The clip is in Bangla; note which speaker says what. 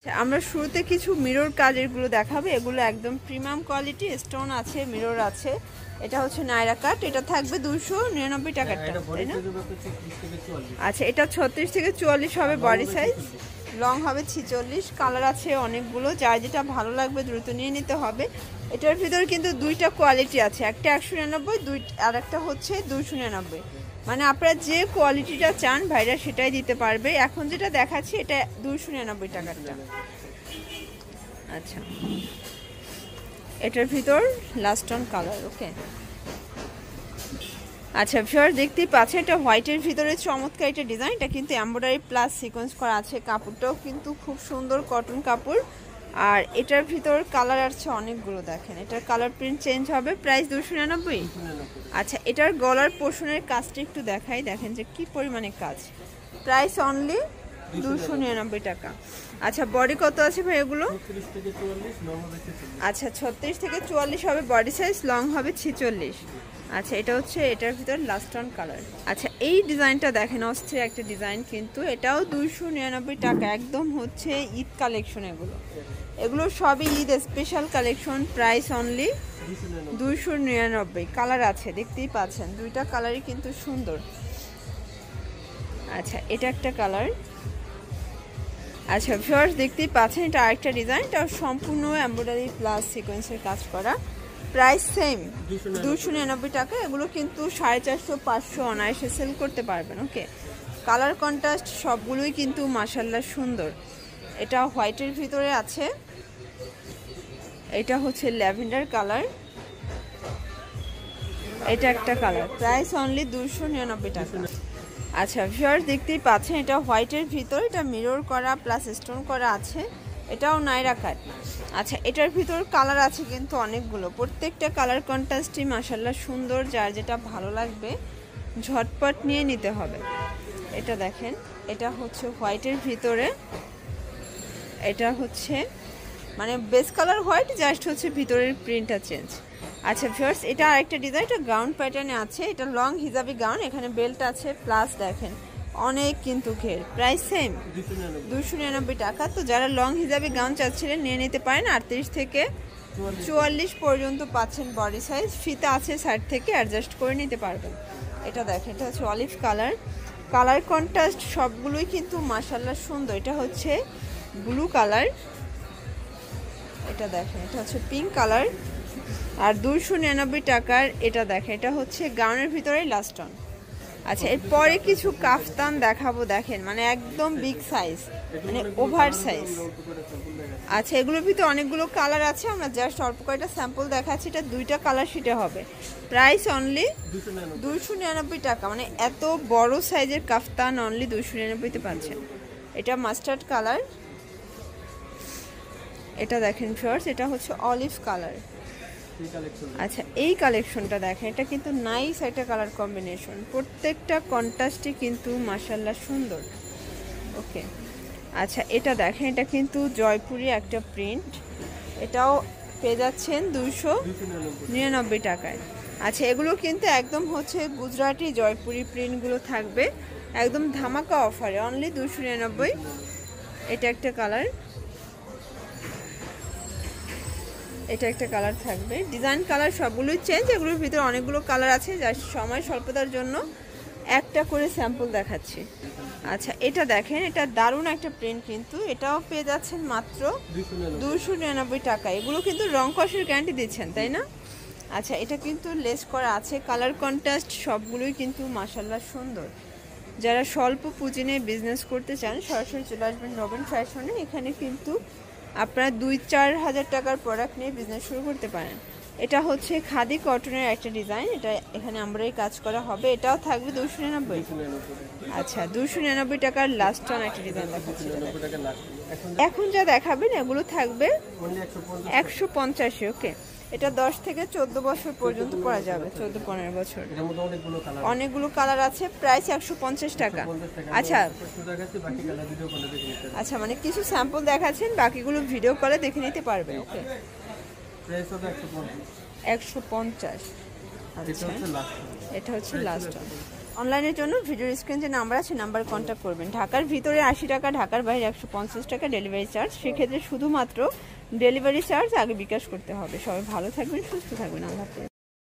Speaker 1: আমরা শুরুতে কিছু মিরর কাজেরগুলো দেখাবো। এগুলো একদম প্রিমিয়াম কোয়ালিটি, স্টোন আছে, মিরর আছে। এটা হচ্ছে নাইরা কাট, এটা থাকবে 299 টাকারটা, তাই না? আচ্ছা, এটা 36 থেকে 44 হবে বডি সাইজ, লং হবে 46। কালার আছে অনেকগুলো, যার যেটা ভালো লাগবে দ্রুত নিয়ে নিতে হবে। এটার ভিতরে কিন্তু দুইটা কোয়ালিটি আছে, একটা 199, আর একটা হচ্ছে 299। মানে আপনারা যে কোয়ালিটিটা চান ভাইরা সেটাই দিতে পারবে। এখন যেটা দেখাচ্ছি এটা 299 টাকারটা। আচ্ছা, এটার ভিতর লাস্ট অন কালার। ওকে, আচ্ছা ভিউয়ার দেখতেই পাচ্ছেন, এটা হোয়াইটের ভিতরে চমৎকার একটা ডিজাইন। এটা কিন্তু এমব্রয়ডারি প্লাস সিকোয়েন্স করা আছে। কাপড়টাও কিন্তু খুব সুন্দর কটন কাপড়। আর এটার ভিতর কালার আছে অনেকগুলো, দেখেন এটার কালার প্রিন্ট চেঞ্জ হবে। প্রাইস 299। আচ্ছা, এটার গলার পোর্শনের কাজটা একটু দেখাই, দেখেন যে কি পরিমাণে কাজ। প্রাইস অনলি 299 টাকা। আচ্ছা, বডি কত আছে ভাই এগুলো? আচ্ছা, 36 থেকে 44 হবে বডি সাইজ, লং হবে 46। আচ্ছা, এটা হচ্ছে এটার ভিতর লাস্ট অন কালার। আচ্ছা, এই ডিজাইনটা দেখেন, অস্থির একটা ডিজাইন কিন্তু। এটাও 299 টাকা, একদম হচ্ছে ঈদ কালেকশন। এগুলো সবই Eid special collection. Price only 299। Colour আছে দেখতেই পাচ্ছেন, দুইটা কালারই কিন্তু সুন্দর। আচ্ছা, এটা একটা কালার। আচ্ছা ভিউয়ার্স দেখতেই পাচ্ছেন, এটা আরেকটা ডিজাইন। এটা সম্পূর্ণ এমব্রয়ডারি প্লাস সিকোয়েন্সের কাজ করা। প্রাইস সেম 299 টাকা। এগুলো কিন্তু 450, 500 অনায়াসে সেল করতে পারবেন। ওকে, কালার কন্ট্রাস্ট সবগুলোই কিন্তু মাশাআল্লাহ সুন্দর। এটা হোয়াইটের ভিতরে আছে, এটা হচ্ছে ল্যাভেন্ডার কালার, এটা একটা কালার। প্রাইস অনলি 299 টাকা। আচ্ছা ভিউয়ার্স দেখতেই পাচ্ছেন, এটা হোয়াইটের ভিতর, এটা মিরর করা প্লাস স্টোন করা আছে। এটাও নাইরা কাট। আচ্ছা, এটার ভিতর কালার আছে কিন্তু অনেকগুলো, প্রত্যেকটা কালার কন্ট্রাস্টই মাশাআল্লাহ সুন্দর। যার যেটা ভালো লাগবে ঝটপট নিয়ে নিতে হবে। এটা দেখেন, এটা হচ্ছে হোয়াইটের ভিতরে, এটা হচ্ছে মানে বেস কালার হোয়াইট, জাস্ট হচ্ছে ভিতরের প্রিন্টটা চেঞ্জ। আচ্ছা ভিউয়ার্স, এটা আরেকটা ডিজাইন, এটা গাউন প্যাটার্নে আছে। এটা লং হিজাবি গাউন, এখানে বেল্ট আছে প্লাস দেখেন অনেক কিন্তু ঘের। প্রাইস সেম 299 টাকা। তো যারা লং হিজাবি গাউন চাচ্ছিলেন নিয়ে নিতে পারেন। 38 থেকে 44 পর্যন্ত পাচ্ছেন বডি সাইজ। ফিতা আছে সাইড থেকে, অ্যাডজাস্ট করে নিতে পারবেন। এটা দেখেন, এটা হচ্ছে অলিভ কালার। কালার কন্ট্রাস্ট সবগুলোই কিন্তু মাশাআল্লাহ সুন্দর। এটা হচ্ছে ব্লু কালার, এটা দেখেন, এটা হচ্ছে পিঙ্ক কালার। আর 299 টাকার এটা দেখেন, এটা হচ্ছে গাউনের ভিতরেই লাস্ট অন। আচ্ছা, এরপরে কিছু কাফতান দেখাবো, দেখেন মানে একদম বিগ সাইজ, মানে ওভার সাইজ। আচ্ছা, এগুলোর ভিতরে অনেকগুলো কালার আছে, আমরা জাস্ট অল্প কয়েকটা স্যাম্পল দেখাচ্ছি। এটা দুইটা কালার শিটে হবে। প্রাইস অনলি 299 টাকা। মানে এত বড় সাইজের কাফতান অনলি 299-তে পাচ্ছেন। এটা মাস্টার্ড কালার, এটা দেখেন ফিওর্স, এটা হচ্ছে অলিভ কালার। আচ্ছা, এই কালেকশনটা দেখেন, এটা কিন্তু নাইস একটা কালার কম্বিনেশন, প্রত্যেকটা কন্ট্রাস্টই কিন্তু মাশাআল্লাহ সুন্দর। ওকে, আচ্ছা এটা দেখেন, এটা কিন্তু জয়পুরি একটা প্রিন্ট, এটাও পেয়ে যাচ্ছেন 299 টাকায়। আচ্ছা, এগুলো কিন্তু একদম হচ্ছে গুজরাটি জয়পুরি প্রিন্টগুলো থাকবে একদম ধামাকা অফারে, অনলি 299। এটা একটা কালার, এটা একটা কালার থাকবে। ডিজাইন কালার সবগুলোই চেঞ্জ, এগুলোর ভিতরে অনেকগুলো কালার আছে, যার সময় স্বল্পতার জন্য একটা করে স্যাম্পল দেখাচ্ছি। আচ্ছা, এটা দেখেন, এটা দারুণ একটা প্রিন্ট কিন্তু, এটাও পেয়ে যাচ্ছেন মাত্র 299 টাকা। এগুলো কিন্তু রং কষের গ্যারান্টি দিচ্ছেন, তাই না? আচ্ছা, এটা কিন্তু লেস করা আছে, কালার কন্ট্রাস্ট সবগুলোই কিন্তু মাশাআল্লাহ সুন্দর। যারা স্বল্প পুঁজি নিয়ে বিজনেস করতে চান সরাসরি চলে আসবেন রবিন ফ্যাশনে। এখানে কিন্তু আপনারা 2-4 হাজার টাকার প্রোডাক্ট নিয়ে বিজনেস শুরু করতে পারেন। এটা হচ্ছে খাদি কটনের একটা ডিজাইন, এটা এখানে আমরাই কাজ করা হবে। এটাও থাকবে 299। আচ্ছা, 299 টাকার লাস্ট অন একটা ডিজাইন দেখাচ্ছি। এখন যা দেখাবেন এগুলো থাকবে 150। ওকে, এটা 10 থেকে 14 বছর পর্যন্ত পরা যাবে, 14-15 বছর। অনেকগুলো কালার আছে। প্রাইস 150 টাকা। আচ্ছা আচ্ছা, মানে কিছু স্যাম্পল দেখাচ্ছেন, বাকিগুলো ভিডিও কলে দেখে নিতে পারবেন। ওকে, 150। আচ্ছা, এটা হচ্ছে লাস্ট। অনলাইনের জন্য ভিডিওর স্ক্রিন যে নাম্বার আছে নাম্বার কন্ট্যাক্ট করবেন। ঢাকার ভিতরে 80 টাকা, ঢাকার বাইরে 150 টাকা ডেলিভারি চার্জ। সেক্ষেত্রে শুধুমাত্র ডেলিভারি চার্জ আগে বিকাশ করতে হবে। সবাই ভালো থাকবেন, সুস্থ থাকবেন। আল্লাহ হাফেজ।